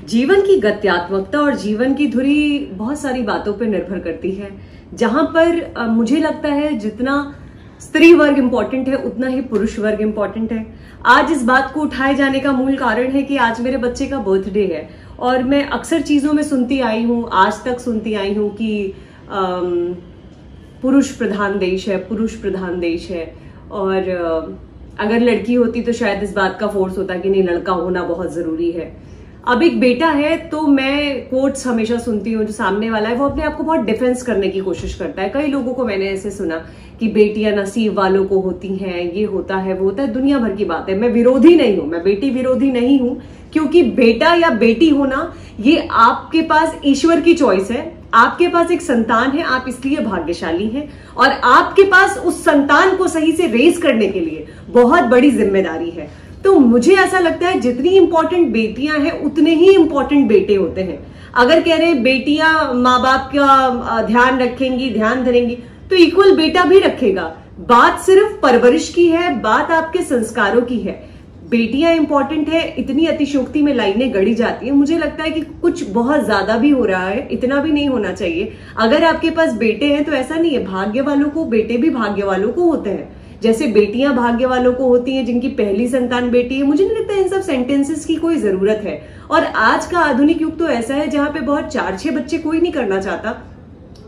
जीवन की गत्यात्मकता और जीवन की धुरी बहुत सारी बातों पर निर्भर करती है। जहां पर मुझे लगता है जितना स्त्री वर्ग इम्पोर्टेंट है उतना ही पुरुष वर्ग इम्पोर्टेंट है। आज इस बात को उठाए जाने का मूल कारण है कि आज मेरे बच्चे का बर्थडे है और मैं अक्सर चीजों में सुनती आई हूँ, आज तक सुनती आई हूँ कि पुरुष प्रधान देश है, पुरुष प्रधान देश है। और अगर लड़की होती तो शायद इस बात का फोर्स होता कि नहीं, लड़का होना बहुत जरूरी है। अब एक बेटा है तो मैं कोट्स हमेशा सुनती हूँ, जो सामने वाला है वो अपने आप को बहुत डिफेंस करने की कोशिश करता है। कई लोगों को मैंने ऐसे सुना कि बेटियां नसीब वालों को होती हैं, ये होता है वो होता है, दुनिया भर की बात है। मैं विरोधी नहीं हूं, मैं बेटी विरोधी नहीं हूं, क्योंकि बेटा या बेटी होना ये आपके पास ईश्वर की चॉइस है। आपके पास एक संतान है, आप इसलिए भाग्यशाली हैं और आपके पास उस संतान को सही से रेज करने के लिए बहुत बड़ी जिम्मेदारी है। तो मुझे ऐसा लगता है जितनी इंपॉर्टेंट बेटियां हैं उतने ही इंपॉर्टेंट बेटे होते हैं। अगर कह रहे हैं बेटियां माँ बाप का ध्यान रखेंगी, ध्यान धरेंगी, तो इक्वल बेटा भी रखेगा। बात सिर्फ परवरिश की है, बात आपके संस्कारों की है। बेटियां इंपॉर्टेंट है, इतनी अतिशोक्ति में लाइनें गढ़ी जाती है। मुझे लगता है कि कुछ बहुत ज्यादा भी हो रहा है, इतना भी नहीं होना चाहिए। अगर आपके पास बेटे हैं तो ऐसा नहीं है, भाग्य वालों को बेटे भी भाग्य वालों को होते हैं, जैसे बेटियां भाग्य वालों को होती हैं जिनकी पहली संतान बेटी है। मुझे नहीं लगता इन सब सेंटेंसेस की कोई जरूरत है। और आज का आधुनिक युग तो ऐसा है जहां पे बहुत 4-6 बच्चे कोई नहीं करना चाहता।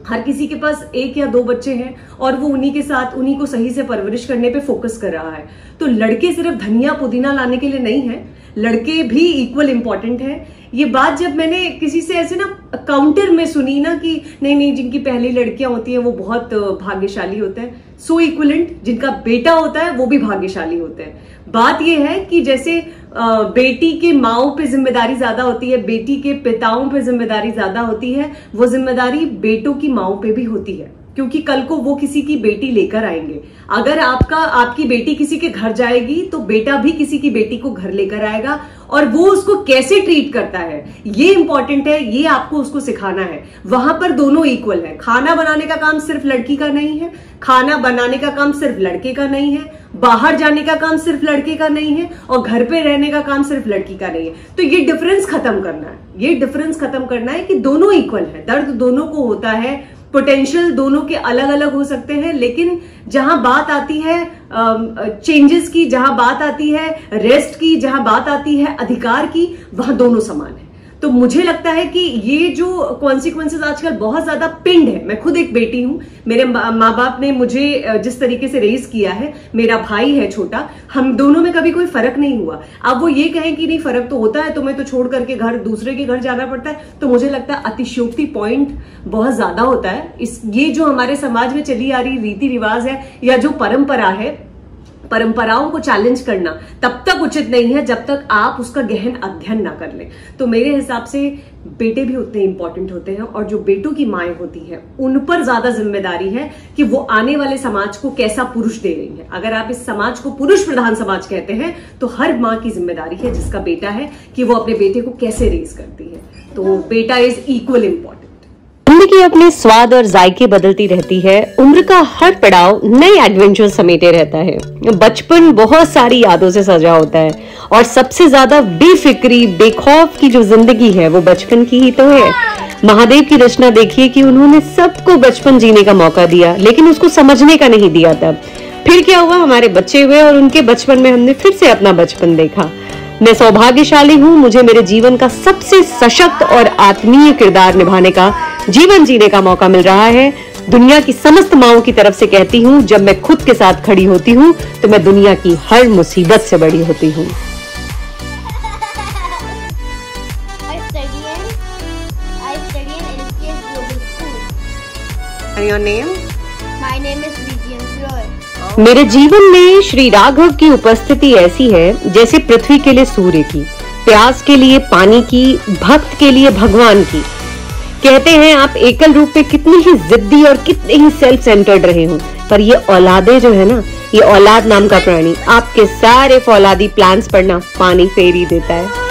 हर किसी के पास 1 या 2 बच्चे हैं और वो उन्हीं के साथ उन्हीं को सही से परवरिश करने पे फोकस कर रहा है। तो लड़के सिर्फ धनिया पुदीना लाने के लिए नहीं है, लड़के भी इक्वल इंपॉर्टेंट है। ये बात जब मैंने किसी से ऐसे ना काउंटर में सुनी ना कि नहीं जिनकी पहली लड़कियां होती हैं वो बहुत भाग्यशाली होते हैं, सो इक्वलेंट जिनका बेटा होता है वो भी भाग्यशाली होते हैं। बात यह है कि जैसे बेटी के माओं पे जिम्मेदारी ज्यादा होती है, बेटी के पिताओं पे जिम्मेदारी ज्यादा होती है, वो जिम्मेदारी बेटों की माओं पे भी होती है, क्योंकि कल को वो किसी की बेटी लेकर आएंगे। अगर आपकी बेटी किसी के घर जाएगी तो बेटा भी किसी की बेटी को घर लेकर आएगा और वो उसको कैसे ट्रीट करता है ये इंपॉर्टेंट है, ये आपको उसको सिखाना है। वहां पर दोनों इक्वल है। खाना बनाने का काम सिर्फ लड़की का नहीं है, खाना बनाने का काम सिर्फ लड़के का नहीं है, बाहर जाने का काम सिर्फ लड़के का नहीं है और घर पे रहने का काम सिर्फ लड़की का नहीं है। तो ये डिफरेंस खत्म करना है, ये डिफरेंस खत्म करना है कि दोनों इक्वल है, दर्द दोनों को होता है, पोटेंशियल दोनों के अलग अलग हो सकते हैं, लेकिन जहां बात आती है चेंजेस की, जहां बात आती है रेस्ट की, जहां बात आती है अधिकार की, वहां दोनों समान है। तो मुझे लगता है कि ये जो कॉन्सिक्वेंसेस आजकल बहुत ज्यादा पिंड है। मैं खुद एक बेटी हूं, मेरे माँ बाप ने मुझे जिस तरीके से रेज किया है, मेरा भाई है छोटा, हम दोनों में कभी कोई फर्क नहीं हुआ। अब वो ये कहें कि नहीं फर्क तो होता है, तुम्हें तो छोड़ करके घर दूसरे के घर जाना पड़ता है, तो मुझे लगता है अतिशयोक्ति पॉइंट बहुत ज्यादा होता है। ये जो हमारे समाज में चली आ रही रीति रिवाज है या जो परंपरा है, परंपराओं को चैलेंज करना तब तक उचित नहीं है जब तक आप उसका गहन अध्ययन ना कर लें। तो मेरे हिसाब से बेटे भी उतने इंपॉर्टेंट होते हैं और जो बेटों की माएं होती हैं उन पर ज्यादा जिम्मेदारी है कि वो आने वाले समाज को कैसा पुरुष दे रही है। अगर आप इस समाज को पुरुष प्रधान समाज कहते हैं तो हर माँ की जिम्मेदारी है जिसका बेटा है कि वो अपने बेटे को कैसे रेज करती है। तो बेटा इज इक्वल इंपॉर्टेंट। जिंदगी अपने स्वाद और जायके बदलती रहती है, उम्र का हर पड़ाव नए एडवेंचर समेटे रहता है। बचपन बहुत सारी यादों से सजा होता है और सबसे ज्यादा बेफिक्री बेखौफ की जो जिंदगी है वो बचपन की ही तो है। महादेव की रचना देखिए कि उन्होंने सबको बचपन जीने का मौका दिया लेकिन उसको समझने का नहीं दिया था। फिर क्या हुआ, हमारे बच्चे हुए और उनके बचपन में हमने फिर से अपना बचपन देखा। मैं सौभाग्यशाली हूँ, मुझे मेरे जीवन का सबसे सशक्त और आत्मीय किरदार निभाने का, जीवन जीने का मौका मिल रहा है। दुनिया की समस्त माओं की तरफ से कहती हूँ, जब मैं खुद के साथ खड़ी होती हूँ तो मैं दुनिया की हर मुसीबत से बड़ी होती हूँ। Your name? My name is Vivian Roy. मेरे जीवन में श्री राघव की उपस्थिति ऐसी है जैसे पृथ्वी के लिए सूर्य की, प्यास के लिए पानी की, भक्त के लिए भगवान की। कहते हैं आप एकल रूप में कितनी ही जिद्दी और कितने ही सेल्फ सेंटर्ड रहे हो, पर ये औलादे जो है ना, ये औलाद नाम का प्राणी आपके सारे फौलादी प्लान्स पर ना पानी फेर ही देता है।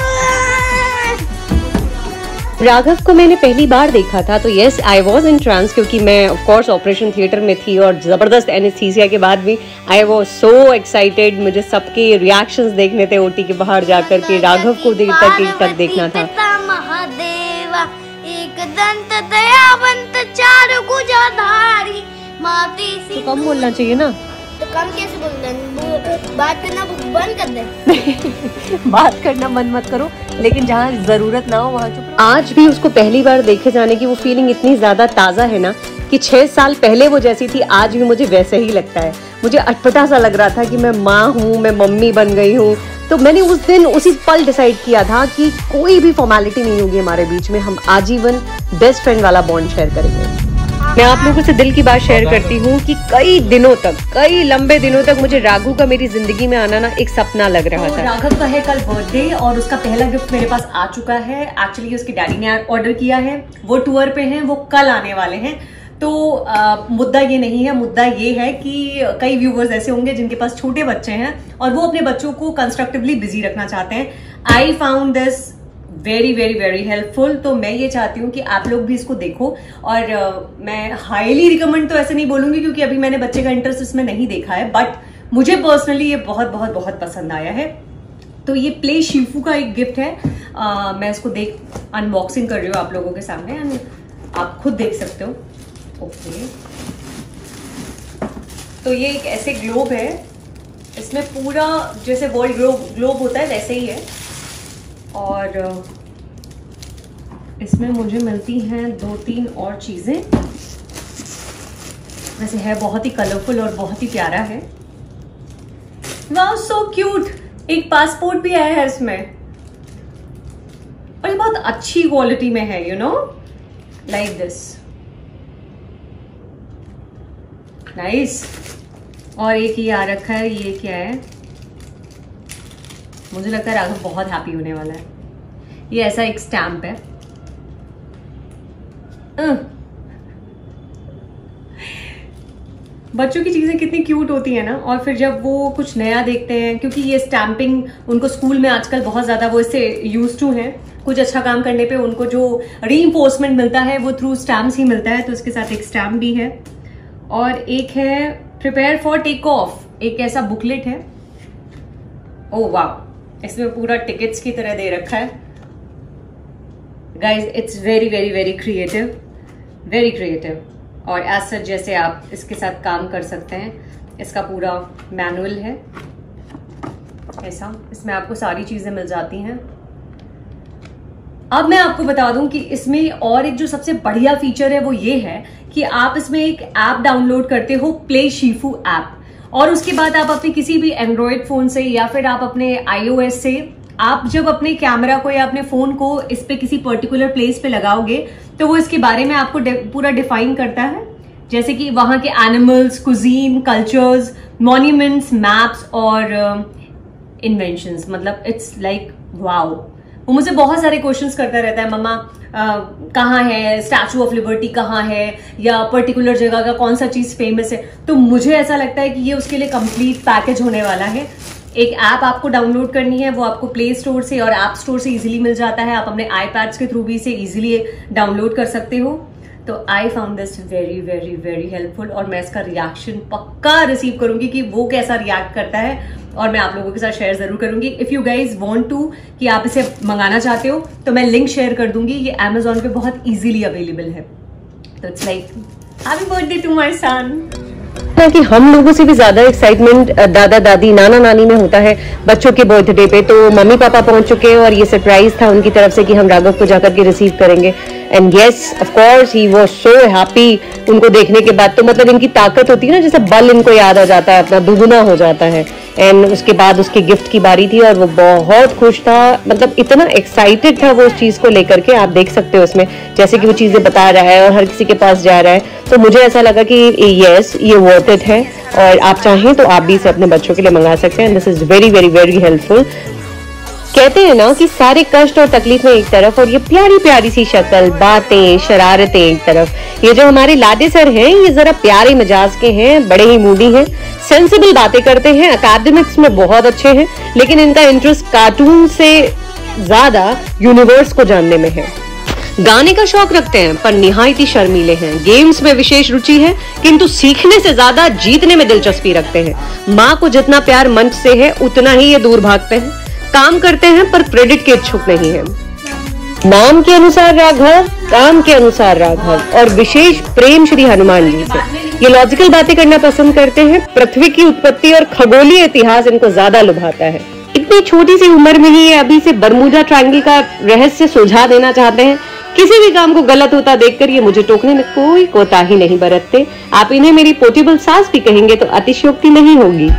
राघव को मैंने पहली बार देखा था तो yes I was in trance, क्योंकि मैं ऑफ कोर्स ऑपरेशन थिएटर में थी और जबरदस्त एनेस्थीसिया के बाद भी आई वॉज सो एक्साइटेड। मुझे सबके रिएक्शंस देखने थे ओटी के बाहर जाकर के, राघव को देर तक देखना था। दंत दयावंत चारु भुजाधारी माती सी। तो कम बोलना चाहिए ना। तो कम कैसे बोलना, बात करना बंद कर दे। बात करना बंद मत करो, लेकिन जहाँ जरूरत ना हो वहाँ चुप रहो। आज भी उसको पहली बार देखे जाने की वो फीलिंग इतनी ज्यादा ताजा है ना कि 6 साल पहले वो जैसी थी आज भी मुझे वैसे ही लगता है। मुझे अटपटा सा लग रहा था कि मैं माँ हूँ, मैं मम्मी बन गई हूँ। तो मैंने उस दिन उसी पल डिसाइड किया था कि कोई भी फॉर्मेलिटी नहीं होगी हमारे बीच में, हम आजीवन बेस्ट फ्रेंड वाला बॉन्ड शेयर करेंगे। मैं आप लोगों से दिल की बात शेयर करती हूँ कि कई लंबे दिनों तक मुझे राघु का मेरी जिंदगी में आना ना एक सपना लग रहा था। राघव का है कल बर्थडे और उसका पहला गिफ्ट मेरे पास आ चुका है। एक्चुअली उसके डैडी ने ऑर्डर किया है, वो टूर पे हैं, वो कल आने वाले हैं। तो मुद्दा ये नहीं है, मुद्दा ये है कि कई व्यूवर्स ऐसे होंगे जिनके पास छोटे बच्चे हैं और वो अपने बच्चों को कंस्ट्रक्टिवली बिजी रखना चाहते हैं। I found this very very very helpful. तो मैं ये चाहती हूँ कि आप लोग भी इसको देखो और मैं हाईली रिकमेंड तो ऐसे नहीं बोलूंगी क्योंकि अभी मैंने बच्चे का इंटरेस्ट इसमें नहीं देखा है, बट मुझे पर्सनली ये बहुत बहुत बहुत पसंद आया है। तो ये प्ले शिफू का एक गिफ्ट है। मैं इसको अनबॉक्सिंग कर रही हूँ आप लोगों के सामने, आप खुद देख सकते हो। ओके, तो ये एक ऐसे ग्लोब है, इसमें पूरा जैसे वर्ल्ड ग्लोब होता है वैसे ही है और इसमें मुझे मिलती हैं 2-3 और चीजें। वैसे है बहुत ही कलरफुल और बहुत ही प्यारा है। Wow, so cute. एक पासपोर्ट भी आया है इसमें और ये बहुत अच्छी क्वालिटी में है, you know, like this, nice. और एक ये आ रखा है, ये क्या है, मुझे लगता है राघव बहुत हैप्पी होने वाला है। ये ऐसा एक स्टैम्प है। बच्चों की चीजें कितनी क्यूट होती है ना, और फिर जब वो कुछ नया देखते हैं, क्योंकि ये स्टैंपिंग उनको स्कूल में आजकल बहुत ज्यादा वो इससे यूज टू हैं। कुछ अच्छा काम करने पे उनको जो रीइंफोर्समेंट मिलता है वो थ्रू स्टैम्प्स ही मिलता है। तो इसके साथ एक स्टैम्प भी है और एक है प्रिपेयर फॉर टेक ऑफ, एक ऐसा बुकलेट है। ओह वाह, इसमें पूरा टिकट्स की तरह दे रखा है। Guys, it's very very very creative, very creative. और एज सच जैसे आप इसके साथ काम कर सकते हैं, इसका पूरा मैनुअल है ऐसा, इसमें आपको सारी चीजें मिल जाती हैं। अब मैं आपको बता दूं कि इसमें और एक जो सबसे बढ़िया फीचर है वो ये है कि आप इसमें एक ऐप डाउनलोड करते हो, प्ले शिफू ऐप, और उसके बाद आप अपने किसी भी एंड्रॉयड फोन से या फिर आप अपने iOS से, आप जब अपने कैमरा को या अपने फोन को इस पे किसी पर्टिकुलर प्लेस पे लगाओगे तो वो इसके बारे में आपको पूरा डिफाइन करता है, जैसे कि वहां के animals, cuisine, cultures, monuments, maps और इन्वेंशंस। मतलब इट्स लाइक वाओ। वो मुझे बहुत सारे क्वेश्चंस करता रहता है, मम्मा कहाँ है स्टैचू ऑफ लिबर्टी, कहाँ है, या पर्टिकुलर जगह का कौन सा चीज फेमस है। तो मुझे ऐसा लगता है कि ये उसके लिए कंप्लीट पैकेज होने वाला है। एक ऐप आपको डाउनलोड करनी है, वो आपको प्ले स्टोर से और ऐप स्टोर से इजीली मिल जाता है। आप अपने आईपैड्स के थ्रू भी इसे इजीली डाउनलोड कर सकते हो। तो I found this very very very helpful और मैं इसका रिएक्शन पक्का रिसीव करूंगी कि वो कैसा रिएक्ट करता है, और मैं आप लोगों के साथ शेयर जरूर करूंगी। If you guys want to कि आप इसे मंगाना चाहते हो तो मैं लिंक शेयर कर दूंगी। ये Amazon पे बहुत इजीली अवेलेबल है। तो it's like happy birthday to my son. कि हम लोगों से भी ज्यादा एक्साइटमेंट दादा दादी नाना नानी में होता है बच्चों के बर्थडे पे। तो मम्मी पापा पहुंच चुके हैं और ये सरप्राइज था उनकी तरफ से कि हम राघव को जाकर के रिसीव करेंगे। And yes, of course he was so happy उनको देखने के बाद। तो मतलब इनकी ताकत होती है ना, जैसे बल इनको याद आ जाता है, अपना दुगुना हो जाता है। एंड उसके बाद उसके गिफ्ट की बारी थी और वो बहुत खुश था, मतलब इतना एक्साइटेड था वो उस चीज को लेकर के। आप देख सकते हो इसमें जैसे कि वो चीजें बता रहा है और हर किसी के पास जा रहा है। तो मुझे ऐसा लगा कि यस, ये वर्थ इट है और आप चाहें तो आप भी इसे अपने बच्चों के लिए मंगा सकते हैं। This is very very very helpful. कहते हैं ना कि सारे कष्ट और तकलीफें एक तरफ और ये प्यारी प्यारी सी शक्ल, बातें, शरारतें एक तरफ। ये जो हमारे लाडे सर हैं ये जरा प्यारे मिजाज के हैं, बड़े ही मूडी हैं, सेंसिबल बातें करते हैं, एकेडमिक्स में बहुत अच्छे हैं, लेकिन इनका इंटरेस्ट कार्टून से ज्यादा यूनिवर्स को जानने में है। गाने का शौक रखते हैं पर निहायती शर्मीले हैं। गेम्स में विशेष रुचि है किंतु सीखने से ज्यादा जीतने में दिलचस्पी रखते हैं। माँ को जितना प्यार मंच से है उतना ही ये दूर भागते हैं। काम करते हैं पर क्रेडिट के इच्छुक नहीं है। नाम के अनुसार राघव, काम के अनुसार राघव, और विशेष प्रेम श्री हनुमान जी से। ये लॉजिकल बातें करना पसंद करते हैं। पृथ्वी की उत्पत्ति और खगोलीय इतिहास इनको ज्यादा लुभाता है। इतनी छोटी सी उम्र में ही ये अभी से बरमूडा ट्रायंगल का रहस्य सुलझा देना चाहते हैं। किसी भी काम को गलत होता देखकर ये मुझे टोकने में कोई कोताही नहीं बरतते। आप इन्हें मेरी पोर्टेबल सास भी कहेंगे तो अतिशयोक्ति नहीं होगी।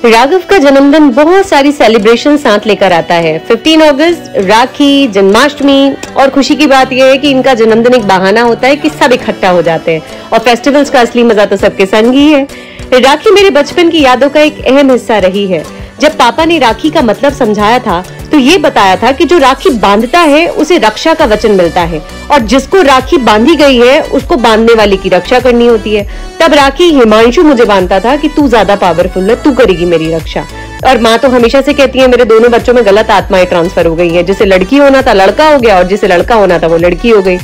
राघव का जन्मदिन बहुत सारी सेलिब्रेशन साथ लेकर आता है। 15 अगस्त, राखी, जन्माष्टमी, और खुशी की बात यह है कि इनका जन्मदिन एक बहाना होता है कि सब इकट्ठा हो जाते हैं, और फेस्टिवल्स का असली मजा तो सबके संग ही है। राखी मेरे बचपन की यादों का एक अहम हिस्सा रही है। जब पापा ने राखी का मतलब समझाया था तो ये बताया था कि जो राखी बांधता है उसे रक्षा का वचन मिलता है, और जिसको राखी बांधी गई है उसको बांधने वाले की रक्षा करनी होती है। तब राखी हिमांशु मुझे बांधता था कि तू ज्यादा पावरफुल है, तू करेगी मेरी रक्षा। और माँ तो हमेशा से कहती है मेरे दोनों बच्चों में गलत आत्माएं ट्रांसफर हो गई है, जिसे लड़की होना था लड़का हो गया और जिसे लड़का होना था वो लड़की हो गई।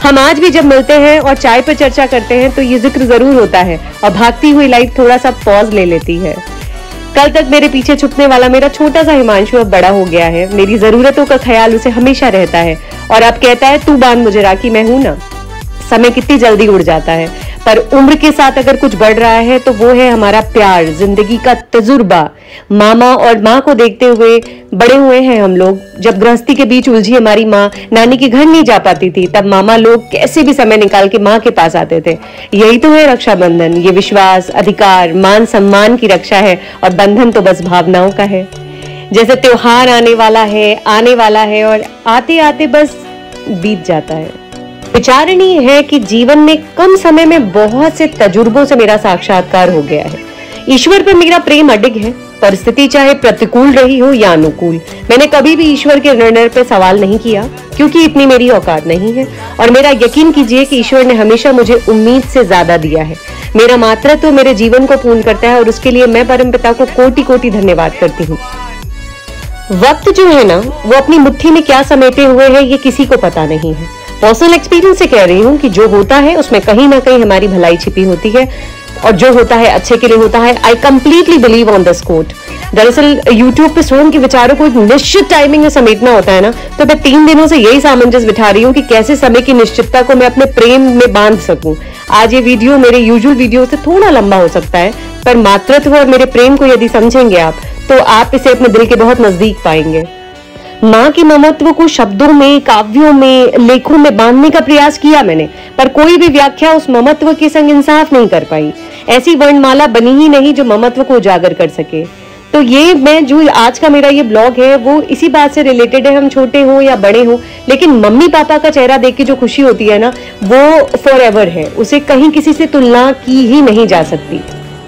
हम आज भी जब मिलते हैं और चाय पर चर्चा करते हैं तो ये जिक्र जरूर होता है, और भागती हुई लाइफ थोड़ा सा पॉज ले लेती है। कल तक मेरे पीछे छुपने वाला मेरा छोटा सा हिमांशु अब बड़ा हो गया है। मेरी जरूरतों का ख्याल उसे हमेशा रहता है, और अब कहता है तू बांध मुझे राखी, मैं हूं ना। समय कितनी जल्दी उड़ जाता है, पर उम्र के साथ अगर कुछ बढ़ रहा है तो वो है हमारा प्यार, जिंदगी का तजुर्बा। मामा और माँ को देखते हुए बड़े हुए हैं हम लोग। जब गृहस्थी के बीच उलझी हमारी माँ नानी के घर नहीं जा पाती थी, तब मामा लोग कैसे भी समय निकाल के माँ के पास आते थे। यही तो है रक्षाबंधन। ये विश्वास, अधिकार, मान सम्मान की रक्षा है, और बंधन तो बस भावनाओं का है। जैसे त्योहार आने वाला है और आते आते बस बीत जाता है। विचारणीय है कि जीवन में कम समय में बहुत से तजुर्बों से मेरा साक्षात्कार हो गया है। ईश्वर पर मेरा प्रेम अडिग है, परिस्थिति चाहे प्रतिकूल रही हो या अनुकूल। मैंने कभी भी ईश्वर के निर्णय पर सवाल नहीं किया, क्योंकि इतनी मेरी औकात नहीं है। और मेरा यकीन कीजिए कि ईश्वर ने हमेशा मुझे उम्मीद से ज्यादा दिया है। मेरा मातृत्व तो मेरे जीवन को पूर्ण करता है, और उसके लिए मैं परमपिता को कोटि कोटि धन्यवाद करती हूँ। वक्त जो है ना, वो अपनी मुट्ठी में क्या समेटे हुए है ये किसी को पता नहीं है। पर्सनल एक्सपीरियंस से कह रही हूँ कि जो होता है उसमें कहीं ना कहीं हमारी भलाई छिपी होती है, और जो होता है अच्छे के लिए होता है। I completely believe on this quote. दरअसल यूट्यूब पे स्वयं के विचारों को एक निश्चित टाइमिंग में समेटना होता है ना, तो मैं 3 दिनों से यही सामंजस्य बिठा रही हूँ कि कैसे समय की निश्चितता को मैं अपने प्रेम में बांध सकूं। आज ये वीडियो मेरे यूजुअल वीडियो से थोड़ा लंबा हो सकता है, पर मातृत्व और मेरे प्रेम को यदि समझेंगे आप, तो आप इसे अपने दिल के बहुत नजदीक पाएंगे। माँ के ममत्व को शब्दों में, काव्यों में, लेखों में बांधने का प्रयास किया मैंने, पर कोई भी व्याख्या उस ममत्व के संग इंसाफ नहीं कर पाई। ऐसी वर्णमाला बनी ही नहीं जो ममत्व को उजागर कर सके। तो ये मैं जो आज का मेरा ये ब्लॉग है वो इसी बात से रिलेटेड है, हम छोटे हों या बड़े हों, लेकिन मम्मी पापा का चेहरा देख के जो खुशी होती है ना, वो फॉरएवर है। उसे कहीं किसी से तुलना की ही नहीं जा सकती।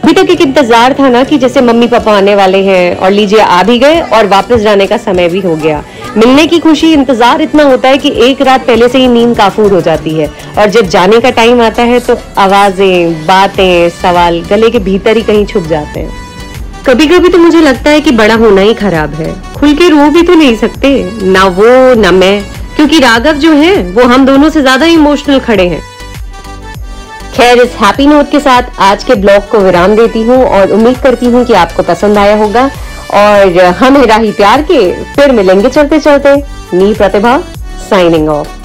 अभी तक एक इंतजार था ना कि जैसे मम्मी पापा आने वाले हैं, और लीजिए आ भी गए, और वापस जाने का समय भी हो गया। मिलने की खुशी, इंतजार इतना होता है कि एक रात पहले से ही नींद काफूर हो जाती है, और जब जाने का टाइम आता है तो आवाजें, बातें, सवाल गले के भीतर ही कहीं छुप जाते हैं। कभी कभी तो मुझे लगता है कि बड़ा होना ही खराब है। खुल के रो भी तो नहीं सकते, ना वो ना मैं, क्योंकि राघव जो है वो हम दोनों से ज्यादा इमोशनल खड़े हैं। खैर, इस हैप्पी नोट के साथ आज के ब्लॉग को विराम देती हूँ, और उम्मीद करती हूँ कि आपको पसंद आया होगा, और हम राही प्यार के फिर मिलेंगे चलते चलते। मी प्रतिभा, साइनिंग ऑफ।